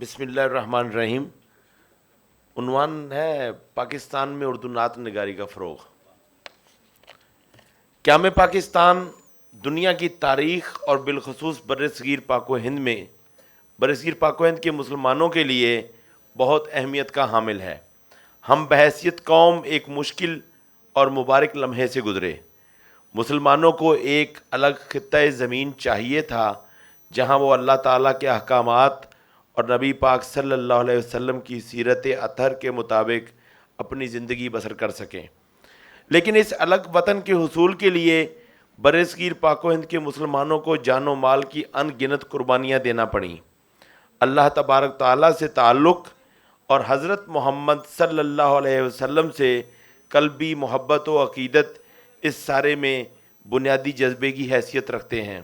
بسم اللہ الرحمن الرحیم۔ عنوان ہے پاکستان میں اردو نعت نگاری کا فروغ۔ قیام پاکستان دنیا کی تاریخ اور بالخصوص برصغیر پاک و ہند کے مسلمانوں کے لیے بہت اہمیت کا حامل ہے۔ ہم بحیثیت قوم ایک مشکل اور مبارک لمحے سے گزرے۔ مسلمانوں کو ایک الگ خطۂ زمین چاہیے تھا جہاں وہ اللہ تعالیٰ کے احکامات اور نبی پاک صلی اللہ علیہ وسلم کی سیرت اطہر کے مطابق اپنی زندگی بسر کر سکیں، لیکن اس الگ وطن کے حصول کے لیے برصغیر پاک و ہند کے مسلمانوں کو جان و مال کی ان گنت قربانیاں دینا پڑیں۔ اللہ تبارک تعالیٰ سے تعلق اور حضرت محمد صلی اللہ علیہ وسلم سے قلبی محبت و عقیدت اس سارے میں بنیادی جذبے کی حیثیت رکھتے ہیں۔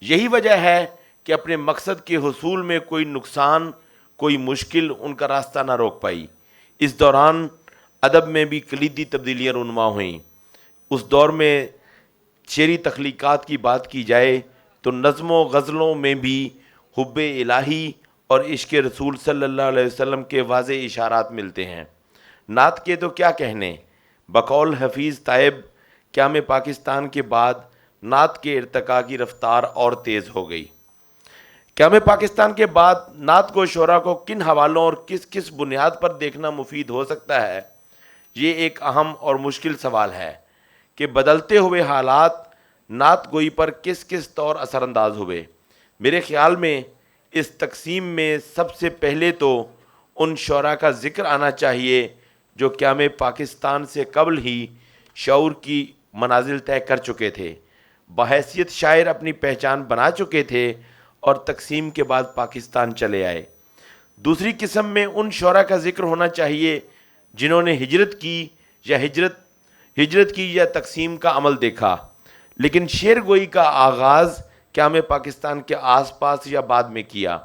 یہی وجہ ہے کہ اپنے مقصد کے حصول میں کوئی نقصان، کوئی مشکل ان کا راستہ نہ روک پائی۔ اس دوران ادب میں بھی کلیدی تبدیلیاں رونما ہوئیں۔ اس دور میں شعری تخلیقات کی بات کی جائے تو نظم و غزلوں میں بھی حب الہی اور عشق رسول صلی اللہ علیہ وسلم کے واضح اشارات ملتے ہیں۔ نعت کے تو کیا کہنے، بقول حفیظ طیب قیام پاکستان کے بعد نعت کے ارتقاء کی رفتار اور تیز ہو گئی۔ قیام پاکستان کے بعد نعت کو شعراء کو کن حوالوں اور کس کس بنیاد پر دیکھنا مفید ہو سکتا ہے، یہ ایک اہم اور مشکل سوال ہے کہ بدلتے ہوئے حالات نعت گوئی پر کس کس طور اثر انداز ہوئے۔ میرے خیال میں اس تقسیم میں سب سے پہلے تو ان شعراء کا ذکر آنا چاہیے جو قیام پاکستان سے قبل ہی شعور کی منازل طے کر چکے تھے، بحیثیت شاعر اپنی پہچان بنا چکے تھے اور تقسیم کے بعد پاکستان چلے آئے۔ دوسری قسم میں ان شعراء کا ذکر ہونا چاہیے جنہوں نے ہجرت کی یا تقسیم کا عمل دیکھا، لیکن شعر گوئی کا آغاز قیام پاکستان کے آس پاس یا بعد میں کیا۔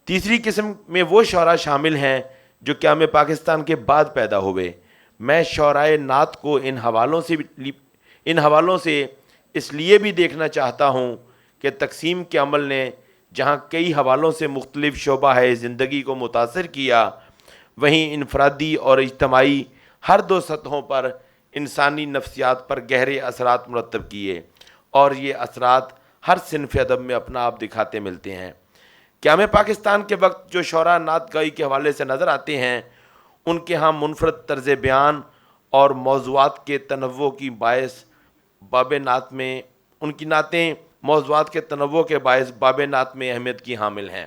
تیسری قسم میں وہ شعراء شامل ہیں جو قیام پاکستان کے بعد پیدا ہوئے۔ میں شعرائے نعت کو ان حوالوں سے اس لیے بھی دیکھنا چاہتا ہوں کہ تقسیم کے عمل نے جہاں کئی حوالوں سے مختلف شعبہ ہے زندگی کو متاثر کیا، وہیں انفرادی اور اجتماعی ہر دو سطحوں پر انسانی نفسیات پر گہرے اثرات مرتب کیے، اور یہ اثرات ہر صنف ادب میں اپنا آپ دکھاتے ملتے ہیں۔ قیام پاکستان کے وقت جو شعراء نعت گائی کے حوالے سے نظر آتے ہیں، ان کے ہاں منفرد طرز بیان اور موضوعات کے تنوع کی باعث باب نعت میں ان کی نعتیں موضوعات کے تنوع کے باعث باب نعت میں اہمیت کی حامل ہیں۔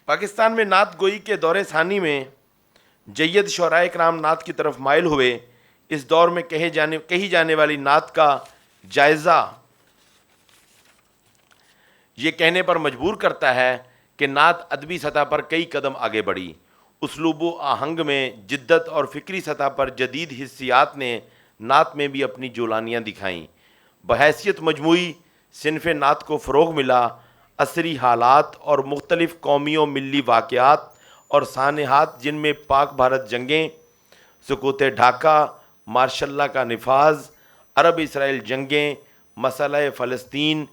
پاکستان میں نعت گوئی کے دور ثانی میں جید شعراء کرام نعت کی طرف مائل ہوئے۔ اس دور میں کہی جانے والی نعت کا جائزہ یہ کہنے پر مجبور کرتا ہے کہ نعت ادبی سطح پر کئی قدم آگے بڑھی۔ اسلوب و آہنگ میں جدت اور فکری سطح پر جدید حسیات نے نعت میں بھی اپنی جولانیاں دکھائیں۔ بحیثیت مجموعی صنف نعت کو فروغ ملا۔ عصری حالات اور مختلف قومی و ملی واقعات اور سانحات جن میں پاک بھارت جنگیں، سقوط ڈھاکہ، مارشل لا کا نفاذ، عرب اسرائیل جنگیں، مسئلہ فلسطین،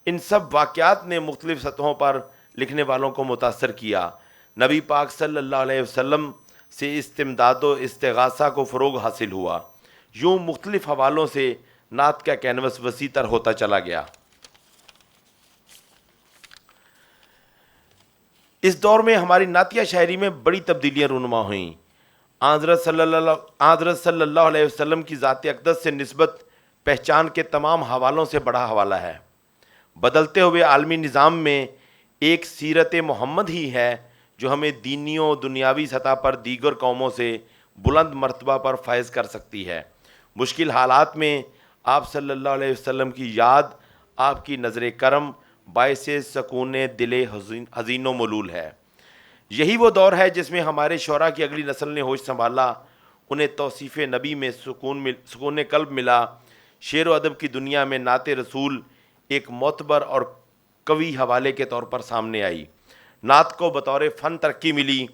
ان سب واقعات نے مختلف سطحوں پر لکھنے والوں کو متاثر کیا۔ نبی پاک صلی اللہ علیہ وسلم سے استمداد و استغاثہ کو فروغ حاصل ہوا۔ یوں مختلف حوالوں سے نعت کا کینوس وسیع تر ہوتا چلا گیا۔ اس دور میں ہماری نعتیہ شاعری میں بڑی تبدیلیاں رونما ہوئیں۔ حضرت صلی اللہ علیہ وسلم کی ذات اقدس سے نسبت پہچان کے تمام حوالوں سے بڑا حوالہ ہے۔ بدلتے ہوئے عالمی نظام میں ایک سیرت محمد ہی ہے جو ہمیں دینی و دنیاوی سطح پر دیگر قوموں سے بلند مرتبہ پر فائز کر سکتی ہے۔ مشکل حالات میں آپ صلی اللہ علیہ وسلم کی یاد، آپ کی نظر کرم باعث سکون دل حزین و ملول ہے۔ یہی وہ دور ہے جس میں ہمارے شعراء کی اگلی نسل نے ہوش سنبھالا، انہیں توصیف نبی میں سکون قلب ملا۔ شعر و ادب کی دنیا میں نعت رسول ایک معتبر اور قوی حوالے کے طور پر سامنے آئی۔ نعت کو بطور فن ترقی ملی،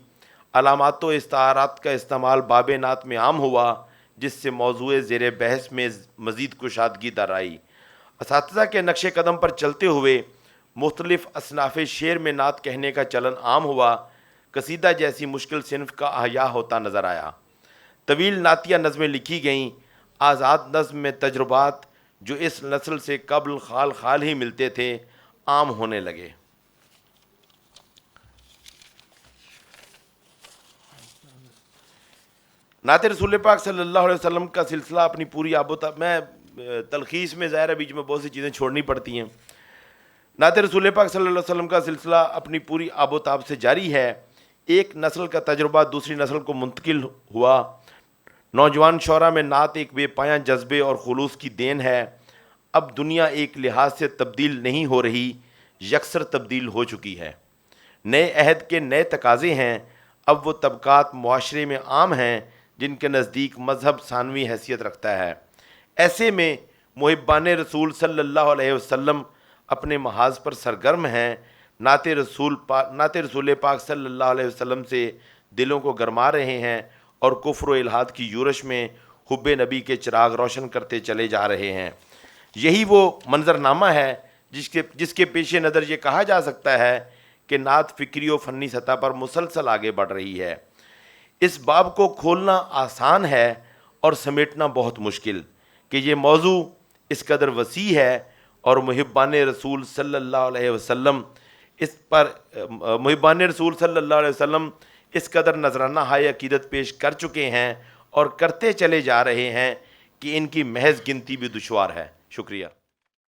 علامات و استعارات کا استعمال باب نعت میں عام ہوا، جس سے موضوع زیر بحث میں مزید کشادگی در آئی۔ اساتذہ کے نقش قدم پر چلتے ہوئے مختلف اصناف شعر میں نعت کہنے کا چلن عام ہوا، قصیدہ جیسی مشکل صنف کا احیاء ہوتا نظر آیا، طویل نعتیہ نظمیں لکھی گئیں، آزاد نظم میں تجربات جو اس نسل سے قبل خال خال ہی ملتے تھے عام ہونے لگے۔ نعت رسول پاک صلی اللہ علیہ وسلم کا سلسلہ اپنی پوری آب و تاب، میں تلخیص میں ظاہر ہے بیچ میں بہت سی چیزیں چھوڑنی پڑتی ہیں۔ نعت رسول پاک صلی اللہ علیہ وسلم کا سلسلہ اپنی پوری آب و تاب سے جاری ہے۔ ایک نسل کا تجربہ دوسری نسل کو منتقل ہوا۔ نوجوان شعراء میں نعت ایک بے پایاں جذبے اور خلوص کی دین ہے۔ اب دنیا ایک لحاظ سے تبدیل نہیں ہو رہی، یکسر تبدیل ہو چکی ہے۔ نئے عہد کے نئے تقاضے ہیں۔ اب وہ طبقات معاشرے میں عام ہیں جن کے نزدیک مذہب ثانوی حیثیت رکھتا ہے۔ ایسے میں محبان رسول صلی اللہ علیہ وسلم اپنے محاذ پر سرگرم ہیں، نعت رسول پاک صلی اللہ علیہ وسلم سے دلوں کو گرما رہے ہیں اور کفر و الحاد کی یورش میں حب نبی کے چراغ روشن کرتے چلے جا رہے ہیں۔ یہی وہ منظرنامہ ہے جس کے پیش نظر یہ کہا جا سکتا ہے کہ نعت فکری و فنی سطح پر مسلسل آگے بڑھ رہی ہے۔ اس باب کو کھولنا آسان ہے اور سمیٹنا بہت مشکل کہ یہ موضوع اس قدر وسیع ہے اور محبان رسول صلی اللہ علیہ وسلم اس قدر نذرانہ ہائے عقیدت پیش کر چکے ہیں اور کرتے چلے جا رہے ہیں کہ ان کی محض گنتی بھی دشوار ہے۔ شکریہ۔